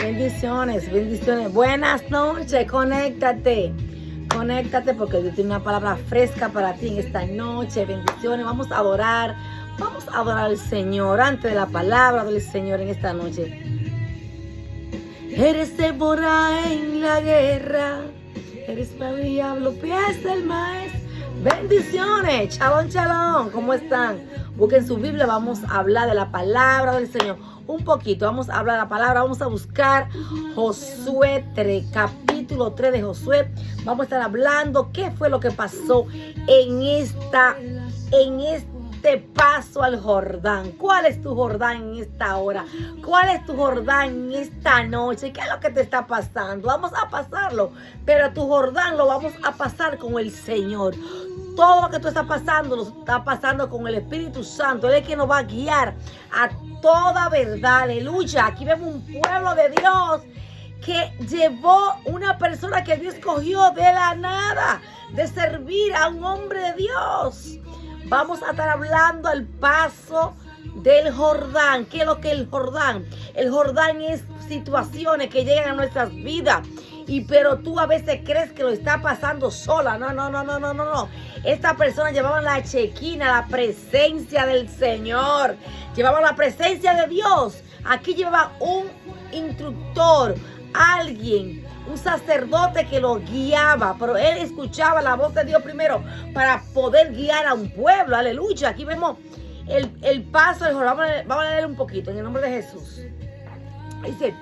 Bendiciones, bendiciones. Buenas noches, conéctate porque Dios tiene una palabra fresca para ti en esta noche. Bendiciones, vamos a adorar al Señor antes de la palabra del Señor en esta noche. Eres Débora en la guerra, eres para el diablo, pies del maestro. Bendiciones, shalom, shalom, ¿cómo están? Busquen su Biblia, vamos a hablar de la palabra del Señor. Un poquito, vamos a hablar de la palabra, vamos a buscar Josué 3, capítulo 3 de Josué. Vamos a estar hablando qué fue lo que pasó en este paso al Jordán. ¿Cuál es tu Jordán en esta hora? ¿Cuál es tu Jordán en esta noche? ¿Qué es lo que te está pasando? Vamos a pasarlo, pero tu Jordán lo vamos a pasar con el Señor. Todo lo que tú estás pasando, lo está pasando con el Espíritu Santo. Él es quien nos va a guiar a toda verdad. Aleluya. Aquí vemos un pueblo de Dios que llevó una persona que Dios escogió de la nada, de servir a un hombre de Dios. Vamos a estar hablando al paso del Jordán. ¿Qué es lo que es el Jordán? El Jordán es situaciones que llegan a nuestras vidas. Pero tú a veces crees que lo está pasando sola. No. Esta persona llevaba la chequina, la presencia del Señor. Llevaba la presencia de Dios. Aquí llevaba un instructor, alguien, un sacerdote que lo guiaba. Pero él escuchaba la voz de Dios primero para poder guiar a un pueblo. Aleluya. Aquí vemos el paso del Jordán. Vamos a leer un poquito en el nombre de Jesús. Dice: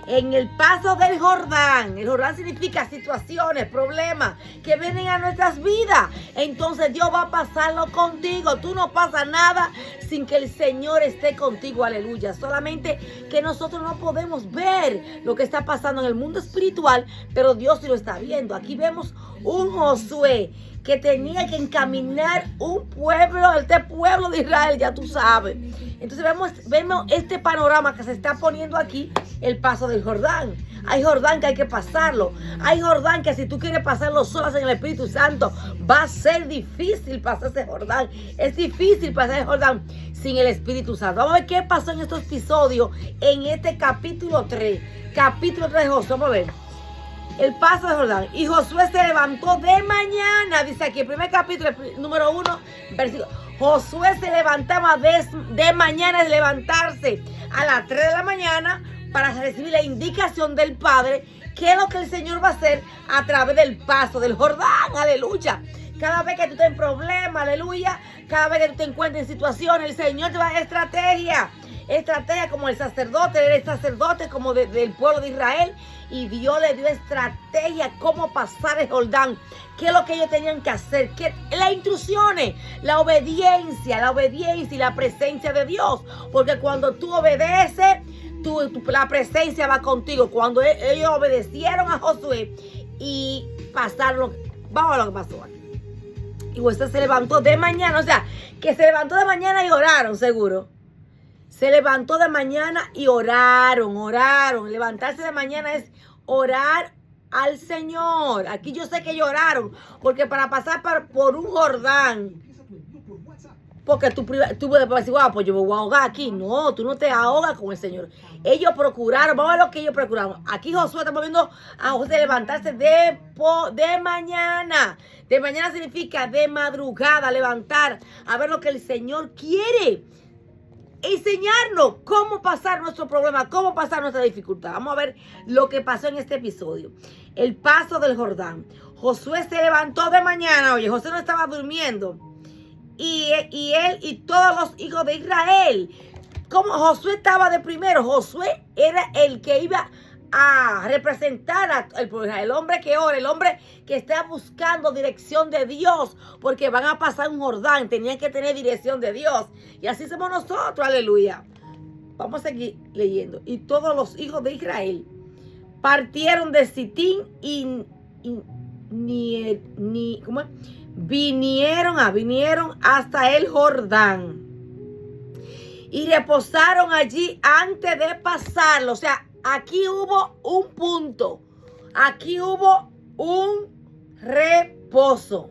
en el paso del Jordán. El Jordán significa situaciones, problemas que vienen a nuestras vidas. Entonces Dios va a pasarlo contigo. Tú no pasas nada sin que el Señor esté contigo. Aleluya. Solamente que nosotros no podemos ver lo que está pasando en el mundo espiritual, pero Dios sí lo está viendo. Aquí vemos un Josué que tenía que encaminar un pueblo, este pueblo de Israel, ya tú sabes. Entonces vemos este panorama que se está poniendo aquí, el paso del Jordán. Hay Jordán que hay que pasarlo. Hay Jordán que si tú quieres pasarlo solas en el Espíritu Santo, va a ser difícil pasar ese Jordán. Es difícil pasar el Jordán sin el Espíritu Santo. Vamos a ver qué pasó en estos episodios, en este capítulo 3. Capítulo 3 de Josué, vamos a ver. El paso de Jordán. Y Josué se levantó de mañana. Dice aquí, el primer capítulo, número 1, versículo. Josué se levantaba de mañana, es levantarse a las 3 de la mañana para recibir la indicación del Padre. ¿Qué es lo que el Señor va a hacer a través del paso del Jordán? Aleluya. Cada vez que tú estés en problemas, aleluya. Cada vez que tú te encuentres en situaciones, el Señor te va a dar estrategia. Estrategia como el sacerdote como del pueblo de Israel, y Dios le dio estrategia cómo pasar el Jordán, qué es lo que ellos tenían que hacer, las instrucciones, la obediencia y la presencia de Dios, porque cuando tú obedeces, la presencia va contigo. Cuando ellos obedecieron a Josué y pasaron, vamos a lo que pasó aquí. Y Josué se levantó de mañana, o sea, que se levantó de mañana y oraron, seguro. Se levantó de mañana y oraron. Levantarse de mañana es orar al Señor. Aquí yo sé que ellos oraron, porque para pasar por un Jordán, porque tú puedes decir, wow, pues yo me voy a ahogar aquí. No, tú no te ahogas con el Señor. Ellos procuraron, vamos a ver lo que ellos procuraron. Aquí Josué está viendo a Josué levantarse de mañana. De mañana significa de madrugada, levantar, a ver lo que el Señor quiere. Enseñarnos cómo pasar nuestro problema, cómo pasar nuestra dificultad. Vamos a ver lo que pasó en este episodio. El paso del Jordán. Josué se levantó de mañana. Oye, Josué no estaba durmiendo. Y él y todos los hijos de Israel. Como Josué estaba de primero. Josué era el que iba a representar al pueblo de Israel. El hombre que ora, el hombre que está buscando dirección de Dios, porque van a pasar un Jordán, tenían que tener dirección de Dios. Y así somos nosotros, aleluya. Vamos a seguir leyendo. Y todos los hijos de Israel partieron de Sitín y vinieron hasta el Jordán y reposaron allí antes de pasarlo. O sea, aquí hubo un punto. Aquí hubo un reposo.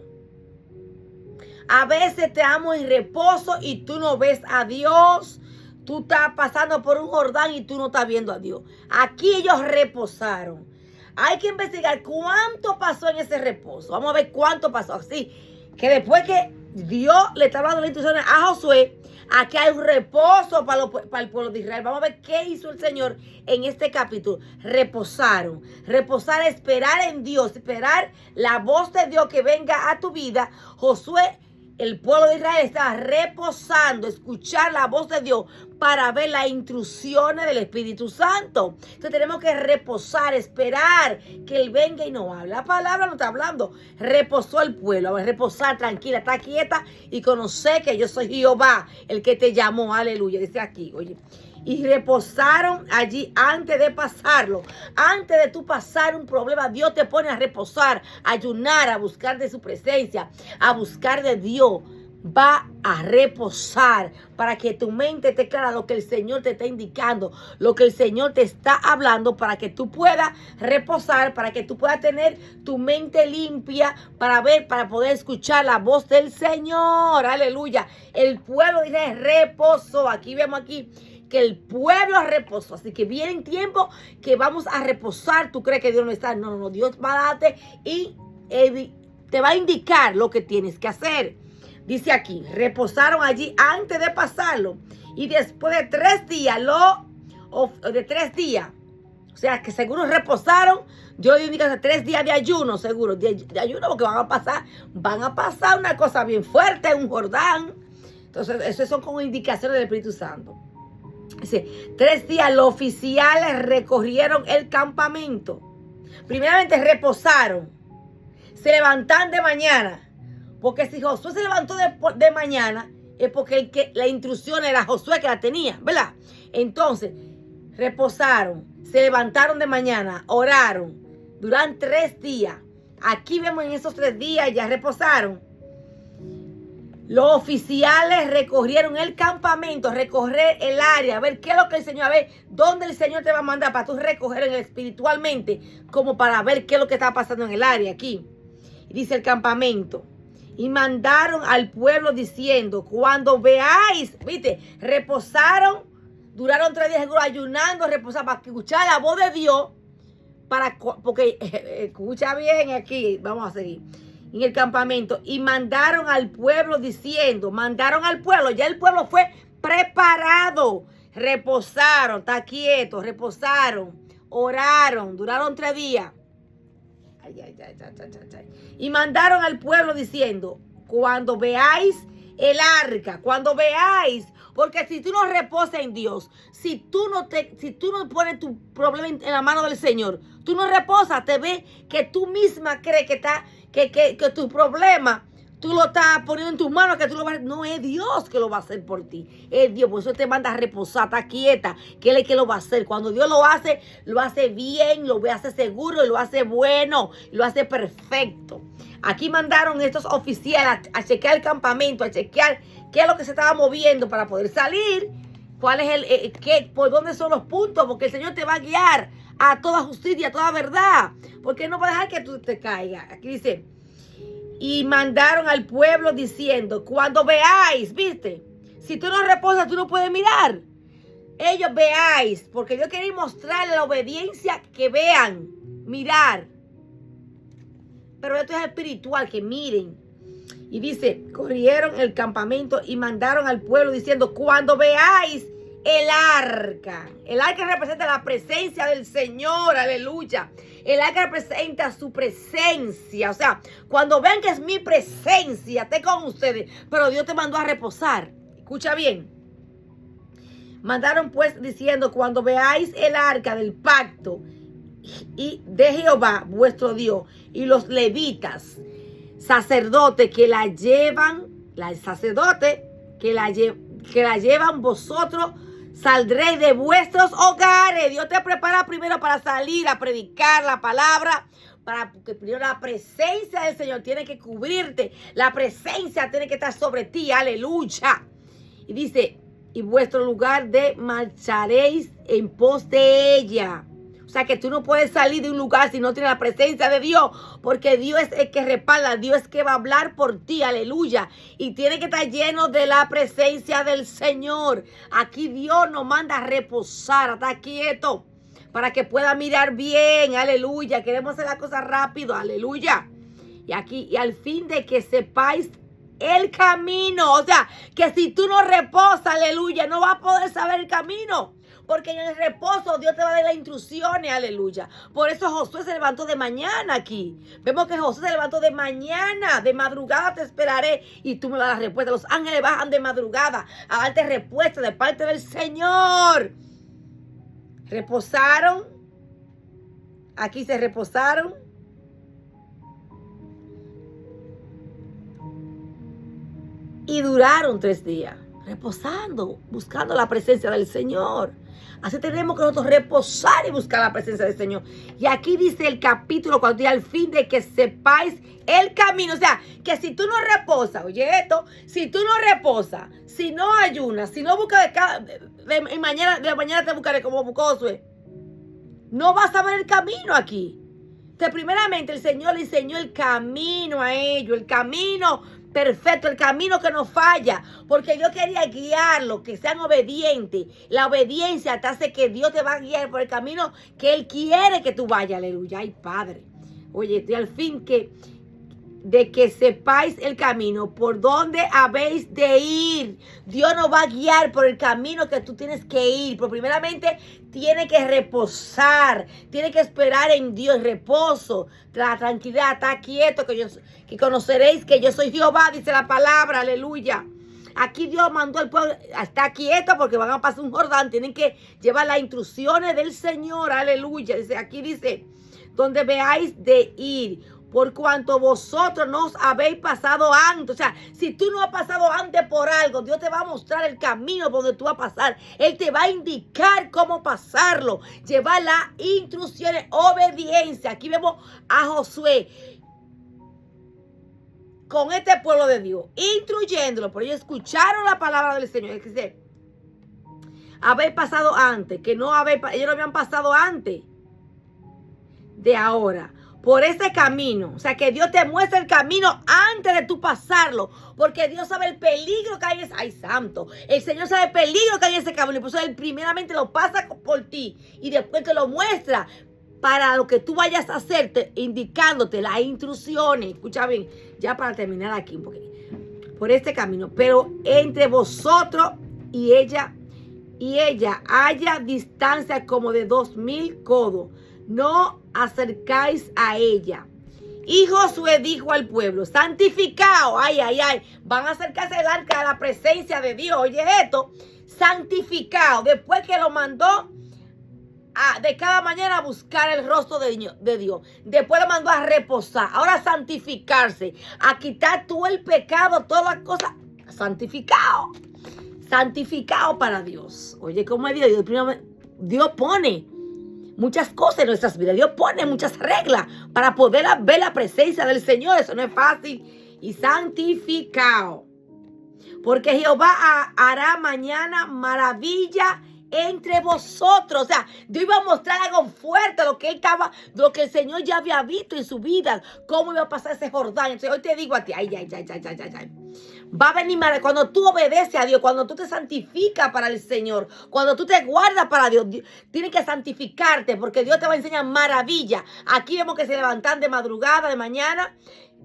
A veces te amo en reposo y tú no ves a Dios. Tú estás pasando por un Jordán y tú no estás viendo a Dios. Aquí ellos reposaron. Hay que investigar cuánto pasó en ese reposo. Vamos a ver cuánto pasó. Así que después que Dios le estaba dando las instrucciones a Josué, aquí hay un reposo para el pueblo de Israel. Vamos a ver qué hizo el Señor en este capítulo. Reposaron. Reposar, esperar en Dios, esperar la voz de Dios que venga a tu vida. Josué, el pueblo de Israel estaba reposando, escuchar la voz de Dios para ver las instrucciones del Espíritu Santo. Entonces tenemos que reposar, esperar que Él venga y nos hable. La palabra no está hablando. Reposó el pueblo. A ver, reposar, tranquila, está quieta y conocer que yo soy Jehová, el que te llamó. Aleluya. Dice aquí, oye. Y reposaron allí antes de pasarlo. Antes de tú pasar un problema, Dios te pone a reposar, a ayunar, a buscar de su presencia, a buscar de Dios. Va a reposar para que tu mente esté clara lo que el Señor te está indicando, lo que el Señor te está hablando, para que tú puedas reposar, para que tú puedas tener tu mente limpia para ver, para poder escuchar la voz del Señor. Aleluya. El pueblo de Israel reposó. Aquí vemos aquí que el pueblo reposó. Así que viene tiempo que vamos a reposar. ¿Tú crees que Dios no está? No, no, Dios va a darte y te va a indicar lo que tienes que hacer. Dice aquí, reposaron allí antes de pasarlo. Y después de 3 días, o sea, que seguro reposaron. Yo le indico 3 días de ayuno, seguro. De ayuno, porque van a pasar una cosa bien fuerte, un Jordán. Entonces, eso son como indicaciones del Espíritu Santo. Dice, 3 días los oficiales recorrieron el campamento. Primeramente reposaron. Se levantaron de mañana. Porque si Josué se levantó de mañana, es porque la instrucción era Josué que la tenía, ¿verdad? Entonces, reposaron, se levantaron de mañana, oraron, duran 3 días. Aquí vemos en esos 3 días ya reposaron. Los oficiales recorrieron el campamento, recorrer el área, a ver qué es lo que el Señor, a ver dónde el Señor te va a mandar para tú recoger espiritualmente, como para ver qué es lo que está pasando en el área aquí. Y dice el campamento. Y mandaron al pueblo diciendo, cuando veáis, viste, reposaron, duraron 3 días ayunando, reposaron para escuchar la voz de Dios, porque escucha bien aquí, vamos a seguir, en el campamento. Y mandaron al pueblo diciendo, ya el pueblo fue preparado, reposaron, está quieto, reposaron, oraron, duraron 3 días. Y mandaron al pueblo diciendo, cuando veáis el arca, cuando veáis, porque si tú no reposas en Dios, si tú no pones tu problema en la mano del Señor, tú no reposas, te ves que tú misma crees que tu problema tú lo estás poniendo en tus manos, que tú lo vas a hacer. No es Dios que lo va a hacer por ti. Es Dios. Por eso te manda a reposar, está quieta. Que Él es que lo va a hacer. Cuando Dios lo hace bien, lo hace seguro, y lo hace bueno, y lo hace perfecto. Aquí mandaron estos oficiales a chequear el campamento, a chequear qué es lo que se estaba moviendo para poder salir. Cuál es por dónde son los puntos, porque el Señor te va a guiar a toda justicia, a toda verdad. Porque Él no va a dejar que tú te caigas. Aquí dice, y mandaron al pueblo diciendo, cuando veáis, viste, si tú no reposas, tú no puedes mirar. Ellos veáis, porque Dios quiere mostrarle la obediencia, que vean, mirar. Pero esto es espiritual, que miren. Y dice, corrieron el campamento y mandaron al pueblo diciendo, cuando veáis el arca. El arca representa la presencia del Señor, aleluya. El arca representa su presencia. O sea, cuando vean que es mi presencia, esté con ustedes, pero Dios te mandó a reposar. Escucha bien. Mandaron pues diciendo, cuando veáis el arca del pacto y de Jehová vuestro Dios, y los levitas, sacerdotes que la llevan, que la llevan vosotros, saldréis de vuestros hogares. Dios te prepara primero para salir a predicar la palabra, porque primero la presencia del Señor tiene que cubrirte, la presencia tiene que estar sobre ti, aleluya. Y dice, y vuestro lugar de marcharéis en pos de ella. O O sea que tú no puedes salir de un lugar si no tienes la presencia de Dios, porque Dios es el que respalda, Dios es el que va a hablar por ti, aleluya. Y tiene que estar lleno de la presencia del Señor. Aquí Dios nos manda a reposar, a estar quieto, para que pueda mirar bien, aleluya. Queremos hacer las cosas rápido, aleluya. Y aquí, y al fin de que sepáis el camino, o sea, que si tú no reposas, aleluya, no vas a poder saber el camino. Porque en el reposo Dios te va a dar las instrucciones, aleluya. Por eso Josué se levantó de mañana aquí. Vemos que Josué se levantó de mañana, de madrugada te esperaré y tú me vas a dar respuesta. Los ángeles bajan de madrugada a darte respuesta de parte del Señor. Reposaron. Aquí se reposaron. Y duraron 3 días, reposando, buscando la presencia del Señor. Así tenemos que nosotros reposar y buscar la presencia del Señor. Y aquí dice el capítulo 4, al fin de que sepáis el camino. O sea, que si tú no reposas, oye esto, si tú no reposas, si no ayunas, si no buscas de mañana te buscaré como buscó Josué, no vas a ver el camino aquí. Entonces, primeramente, el Señor le enseñó el camino a ellos, el camino perfecto, el camino que no falla, porque Dios quería guiarlos, que sean obedientes. La obediencia te hace que Dios te va a guiar por el camino que Él quiere que tú vayas, aleluya. Ay, Padre, oye, y al fin de que sepáis el camino por donde habéis de ir. Dios nos va a guiar por el camino que tú tienes que ir. Pero primeramente tiene que reposar, tiene que esperar en Dios, reposo, la tranquilidad, está quieto, que conoceréis que yo soy Jehová, dice la palabra, aleluya. Aquí Dios mandó al pueblo a estar quieto porque van a pasar un Jordán, tienen que llevar las instrucciones del Señor, aleluya. Aquí dice, donde veáis de ir, por cuanto vosotros no os habéis pasado antes. O sea, si tú no has pasado antes por algo, Dios te va a mostrar el camino por donde tú vas a pasar. Él te va a indicar cómo pasarlo. Llevar las instrucciones, obediencia. Aquí vemos a Josué con este pueblo de Dios, instruyéndolo. Pero ellos escucharon la palabra del Señor. Es decir, habéis pasado antes, ellos no habían pasado antes de ahora. Por ese camino, o sea, que Dios te muestra el camino antes de tú pasarlo, porque Dios sabe el peligro que hay en ese, ay, santo, el Señor sabe el peligro que hay en ese camino, y por eso Él primeramente lo pasa por ti, y después te lo muestra para lo que tú vayas a hacerte, indicándote las instrucciones. Escucha bien, ya para terminar aquí un poquito, por este camino, pero entre vosotros y ella haya distancia como de 2000 codos, no acercáis a ella. Y Josué dijo al pueblo, santificaos, van a acercarse al arca de la presencia de Dios, oye esto, santificaos, después que lo mandó de cada mañana a buscar el rostro de Dios, después lo mandó a reposar, ahora santificarse, a quitar todo el pecado, todas las cosas, santificaos para Dios. Oye, ¿cómo es Dios? Dios pone muchas cosas en nuestras vidas. Dios pone muchas reglas para poder ver la presencia del Señor. Eso no es fácil. Y santificado. Porque Jehová hará mañana maravilla entre vosotros. O sea, Dios iba a mostrar algo fuerte, lo que el Señor ya había visto en su vida, cómo iba a pasar ese Jordán. Entonces hoy te digo a ti, va a venir cuando tú obedeces a Dios, cuando tú te santificas para el Señor, cuando tú te guardas para Dios, tienes que santificarte porque Dios te va a enseñar maravilla. Aquí vemos que se levantan de madrugada, de mañana,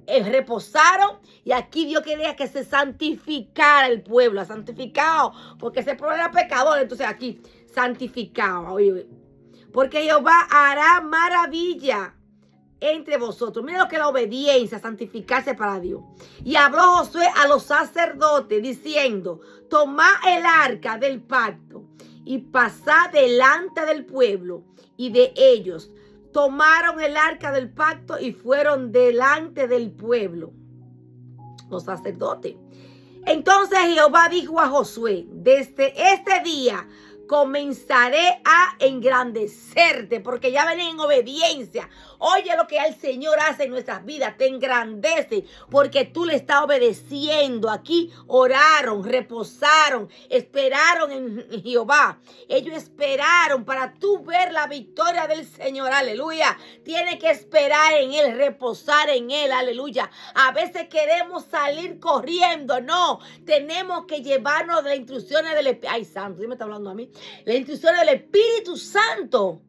reposaron, y aquí Dios quería que se santificara el pueblo, santificado, porque ese pueblo era pecador. Entonces aquí, santificado, oye, porque Jehová hará maravilla entre vosotros. Mira lo que es la obediencia, santificarse para Dios. Y habló Josué a los sacerdotes diciendo, tomad el arca del pacto y pasad delante del pueblo y de ellos. Tomaron el arca del pacto y fueron delante del pueblo, los sacerdotes. Entonces Jehová dijo a Josué, desde este día comenzaré a engrandecerte, porque ya ven en obediencia. Oye lo que el Señor hace en nuestras vidas, te engrandece, porque tú le estás obedeciendo. Aquí oraron, reposaron, esperaron en Jehová. Ellos esperaron para tú ver la victoria del Señor, aleluya. Tienes que esperar en Él, reposar en Él, aleluya. A veces queremos salir corriendo, no, tenemos que llevarnos de las instrucciones del Espíritu. Ay, santo, ¿sí me está hablando a mí? Las instrucciones del Espíritu Santo,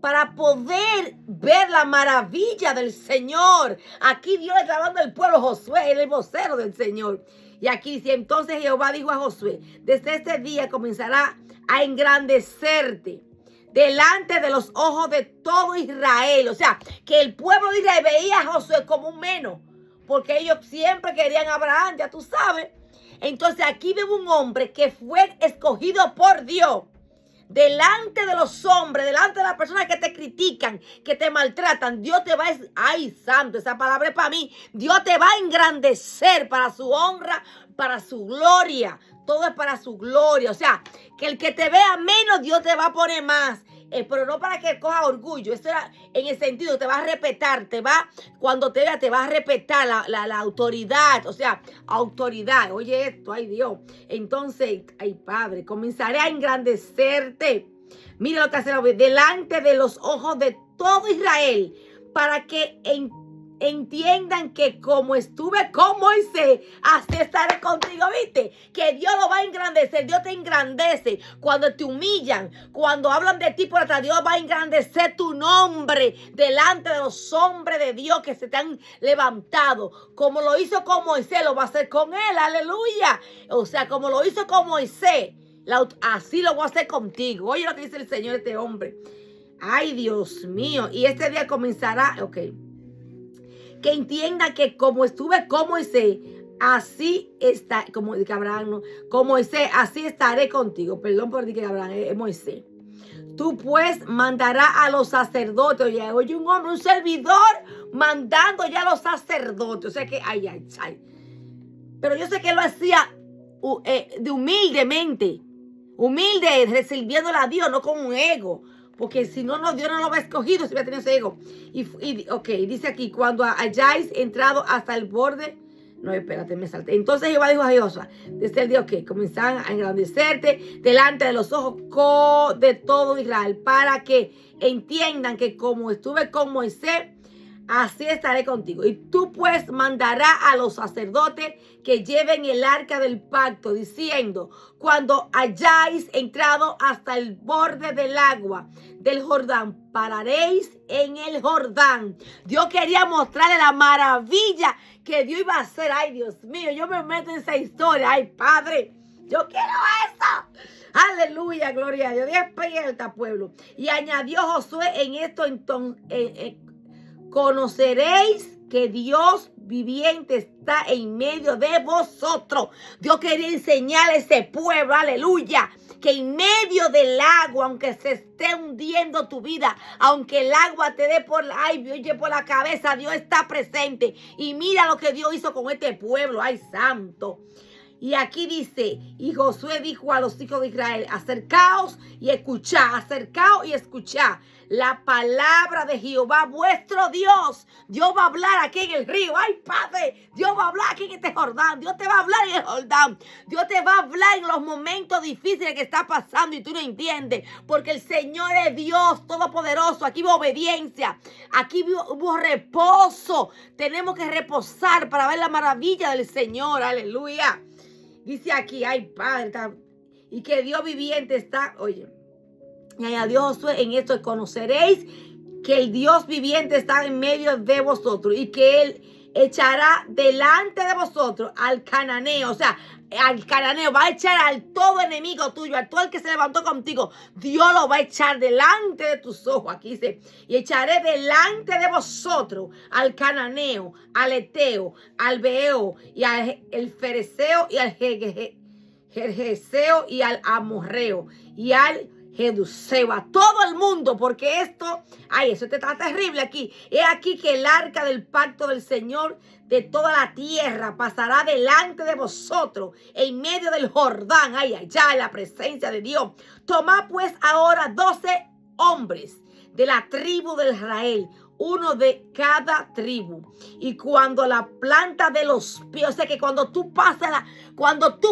para poder ver la maravilla del Señor. Aquí Dios está hablando al pueblo. Josué, el vocero del Señor. Y aquí dice, entonces Jehová dijo a Josué, desde este día comenzará a engrandecerte delante de los ojos de todo Israel. O sea, que el pueblo de Israel veía a Josué como un menos, porque ellos siempre querían a Abraham, ya tú sabes. Entonces aquí vemos un hombre que fue escogido por Dios. Delante de los hombres, delante de las personas que te critican, que te maltratan, Dios te va a... Ay, santo, esa palabra es para mí. Dios te va a engrandecer para su honra, para su gloria. Todo es para su gloria. O sea, que el que te vea menos, Dios te va a poner más. Pero no para que coja orgullo. Eso era en el sentido, te va a respetar, cuando te vea, te va a respetar la autoridad. O sea, autoridad. Oye esto, ay Dios. Entonces, ay Padre, comenzaré a engrandecerte. Mira lo que hace delante de los ojos de todo Israel, para que entiendan que como estuve con Moisés, así estaré contigo, ¿viste? Que Dios lo va a engrandecer, Dios te engrandece. Cuando te humillan, cuando hablan de ti por atrás, Dios va a engrandecer tu nombre delante de los hombres de Dios que se te han levantado. Como lo hizo con Moisés, lo va a hacer con él, aleluya. O sea, como lo hizo con Moisés, así lo voy a hacer contigo. Oye lo que dice el Señor, este hombre. Ay, Dios mío. Y este día comenzará, ok. Que entienda que como estuve con Moisés, así está, como dice Abraham, no, como Moisés, así estaré contigo. Perdón por decir que Abraham es Moisés. Tú pues mandarás a los sacerdotes. Oye, un hombre, un servidor, mandando ya a los sacerdotes. O sea que, ay. Pero yo sé que lo hacía de humildemente. Humilde, sirviéndole a Dios, no con un ego. Porque si no, Dios no lo va a escogido si hubiera tenido ese ego. Ok, dice aquí, cuando hayáis entrado hasta el borde. No, espérate, me salté. Entonces Jehová dijo a Josué, desde el día que comenzaban a engrandecerte delante de los ojos de todo Israel, para que entiendan que como estuve con Moisés, así estaré contigo. Y tú pues mandarás a los sacerdotes que lleven el arca del pacto, diciendo, cuando hayáis entrado hasta el borde del agua del Jordán, pararéis en el Jordán. Dios quería mostrarle la maravilla que Dios iba a hacer. Ay, Dios mío, yo me meto en esa historia. Ay, Padre, yo quiero eso. Aleluya, gloria a Dios. Despierta, pueblo. Y añadió Josué en esto entonces, conoceréis que Dios viviente está en medio de vosotros. Dios quería enseñar a ese pueblo, aleluya, que en medio del agua, aunque se esté hundiendo tu vida, aunque el agua te dé por la cabeza, Dios está presente. Y mira lo que Dios hizo con este pueblo, ay santo. Y aquí dice, y Josué dijo a los hijos de Israel, acercaos y escuchad la palabra de Jehová vuestro Dios. Dios va a hablar aquí en el río. Ay, Padre, Dios va a hablar aquí en este Jordán. Dios te va a hablar en el Jordán. Dios te va a hablar en los momentos difíciles que está pasando y tú no entiendes. Porque el Señor es Dios todopoderoso. Aquí hubo obediencia. Aquí hubo reposo. Tenemos que reposar para ver la maravilla del Señor. Aleluya. Dice aquí, ay Padre, y que Dios viviente está, oye, y añadió Josué en esto, conoceréis que el Dios viviente está en medio de vosotros y que Él echará delante de vosotros al cananeo, o sea, al cananeo, va a echar al todo enemigo tuyo, al todo el que se levantó contigo, Dios lo va a echar delante de tus ojos. Aquí dice, y echaré delante de vosotros al cananeo, al eteo, al beeo, y al el fereceo, y al jerjeseo, y al amorreo, y al Jebuseo, a todo el mundo, porque esto, ay, eso está terrible aquí. He aquí que el arca del pacto del Señor de toda la tierra pasará delante de vosotros en medio del Jordán. Ay, allá en la presencia de Dios. Tomad pues ahora 12 hombres de la tribu de Israel, uno de cada tribu. Y cuando la planta de los pies, o sea que cuando tú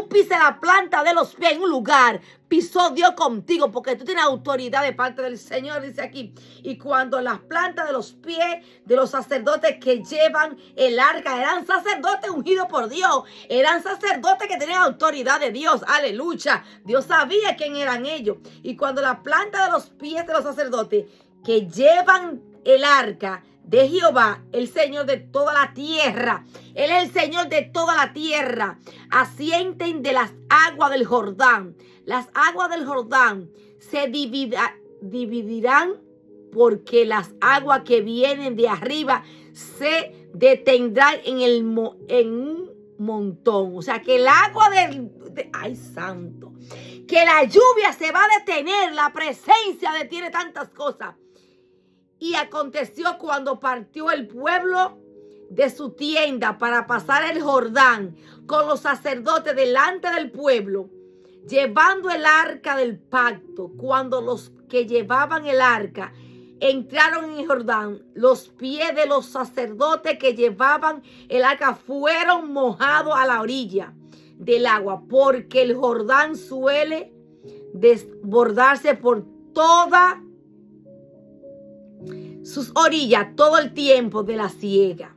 pises la planta de los pies en un lugar, pisó Dios contigo, porque tú tienes autoridad de parte del Señor, dice aquí. Y cuando las plantas de los pies de los sacerdotes que llevan el arca, eran sacerdotes ungidos por Dios, eran sacerdotes que tenían autoridad de Dios, aleluya. Dios sabía quién eran ellos. Y cuando la planta de los pies de los sacerdotes que llevan el arca de Jehová, el Señor de toda la tierra, Él es el Señor de toda la tierra, asienten de las aguas del Jordán. Las aguas del Jordán se dividirán, porque las aguas que vienen de arriba se detendrán en un montón. O sea que el agua ay, santo, que la lluvia se va a detener, la presencia detiene tantas cosas. Y aconteció cuando partió el pueblo de su tienda para pasar el Jordán con los sacerdotes delante del pueblo, llevando el arca del pacto. Cuando los que llevaban el arca entraron en el Jordán, los pies de los sacerdotes que llevaban el arca fueron mojados a la orilla del agua, porque el Jordán suele desbordarse por toda sus orillas todo el tiempo de la siega.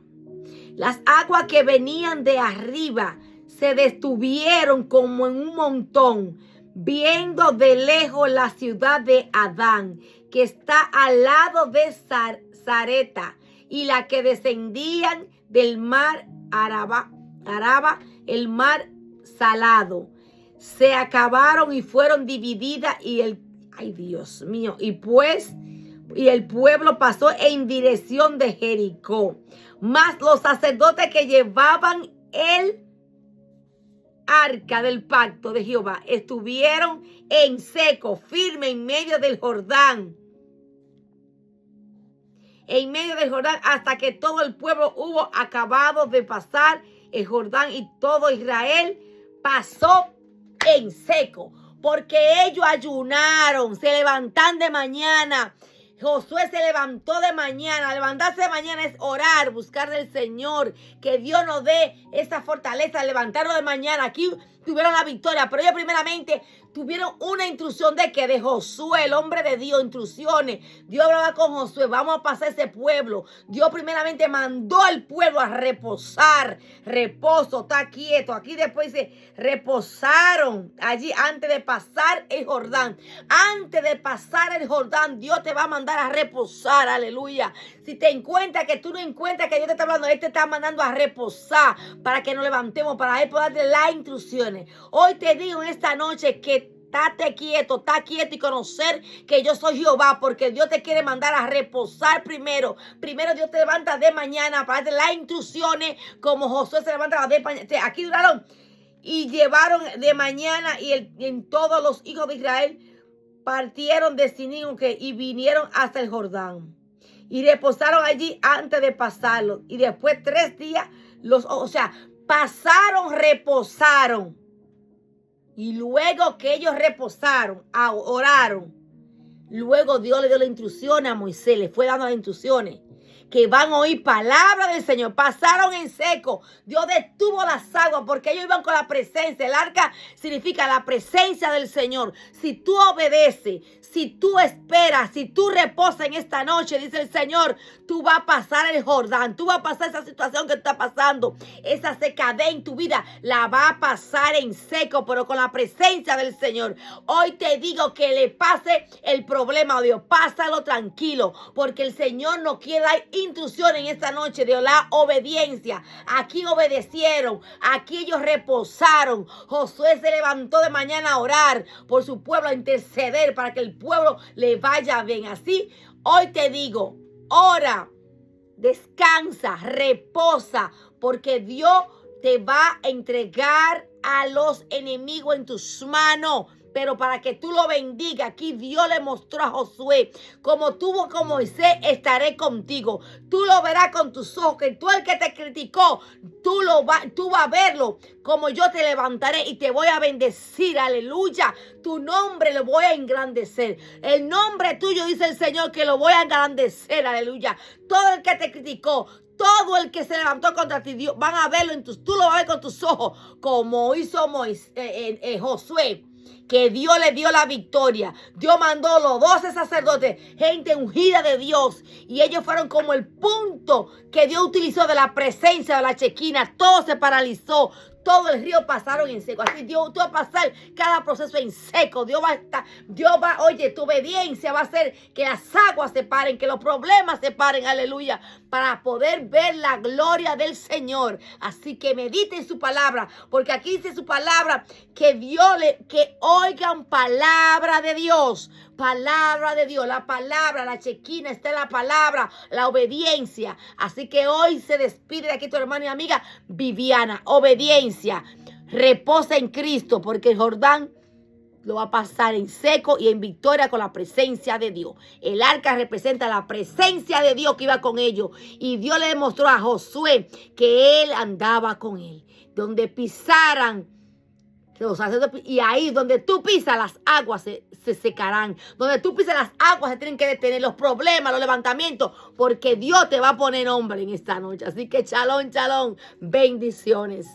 Las aguas que venían de arriba se detuvieron como en un montón, viendo de lejos la ciudad de Adán, que está al lado de Zareta, y la que descendían del mar Araba, el mar salado. Se acabaron y fueron divididas, ay, Dios mío, y el pueblo pasó en dirección de Jericó. Mas los sacerdotes que llevaban el arca del pacto de Jehová estuvieron en seco, firme en medio del Jordán. En medio del Jordán, hasta que todo el pueblo hubo acabado de pasar el Jordán, y todo Israel pasó en seco, porque ellos ayunaron, se levantan de mañana. Josué se levantó de mañana. Levantarse de mañana es orar, buscar del Señor, que Dios nos dé esa fortaleza, levantarnos de mañana. Aquí tuvieron la victoria, pero ellos primeramente tuvieron una instrucción de Josué, el hombre de Dios, instrucciones. Dios hablaba con Josué, vamos a pasar ese pueblo. Dios primeramente mandó al pueblo a reposar. Reposo, está quieto. Aquí después dice, reposaron allí antes de pasar el Jordán. Antes de pasar el Jordán, Dios te va a mandar a reposar, aleluya. Si te encuentras que tú no encuentras que Dios te está hablando, Él te está mandando a reposar para que nos levantemos, para Él poder darte las instrucciones. Hoy te digo en esta noche que está quieto y conocer que yo soy Jehová, porque Dios te quiere mandar a reposar primero. Primero Dios te levanta de mañana para darte las instrucciones, como Josué se levanta de mañana. Aquí duraron y llevaron de mañana, y en todos los hijos de Israel partieron de Sinim y vinieron hasta el Jordán. Y reposaron allí antes de pasarlo. Y después 3 días, reposaron. Y luego que ellos reposaron, oraron, luego Dios le dio la instrucción a Moisés, le fue dando las instrucciones, que van a oír palabra del Señor. Pasaron en seco. Dios detuvo las aguas porque ellos iban con la presencia. El arca significa la presencia del Señor. Si tú obedeces, si tú esperas, si tú reposas en esta noche, dice el Señor, tú vas a pasar el Jordán. Tú vas a pasar esa situación que está pasando, esa secadez en tu vida, la va a pasar en seco, pero con la presencia del Señor. Hoy te digo que le pase el problema a Dios. Pásalo tranquilo, porque el Señor no quiere dar instrucción en esta noche de la obediencia. Aquí obedecieron, aquí ellos reposaron. Josué se levantó de mañana a orar por su pueblo, a interceder para que el pueblo le vaya bien. Así, hoy te digo, ora, descansa, reposa, porque Dios te va a entregar a los enemigos en tus manos. pero para que tú lo bendigas. Aquí Dios le mostró a Josué, como tuvo con Moisés, estaré contigo. Tú lo verás con tus ojos, que tú el que te criticó, tú vas a verlo, como yo te levantaré y te voy a bendecir, aleluya. Tu nombre lo voy a engrandecer. El nombre tuyo, dice el Señor, que lo voy a engrandecer, aleluya. Todo el que te criticó, todo el que se levantó contra ti, Dios, van a verlo tú lo vas a ver con tus ojos, como hizo Josué, que Dios le dio la victoria. Dios mandó los 12 sacerdotes, gente ungida de Dios, y ellos fueron como el punto que Dios utilizó de la presencia de la Chequina. Todo se paralizó. Todo el río pasaron en seco. Así Dios, tú vas a pasar cada proceso en seco. Oye, tu obediencia va a hacer que las aguas se paren, que los problemas se paren, aleluya, para poder ver la gloria del Señor. Así que medite en su palabra, porque aquí dice su palabra que oigan palabra de Dios. Palabra de Dios, la palabra, la Chequina está en la palabra, la obediencia. Así que hoy se despide de aquí tu hermana y amiga Viviana. Obediencia, reposa en Cristo, porque el Jordán lo va a pasar en seco y en victoria con la presencia de Dios. El arca representa la presencia de Dios que iba con ellos. Y Dios le demostró a Josué que él andaba con él. Donde pisaran los sacerdotes, y ahí donde tú pisas, las aguas se secarán. Donde tú pisas, las aguas se tienen que detener. Los problemas, los levantamientos, porque Dios te va a poner nombre en esta noche. Así que shalom, shalom. Bendiciones.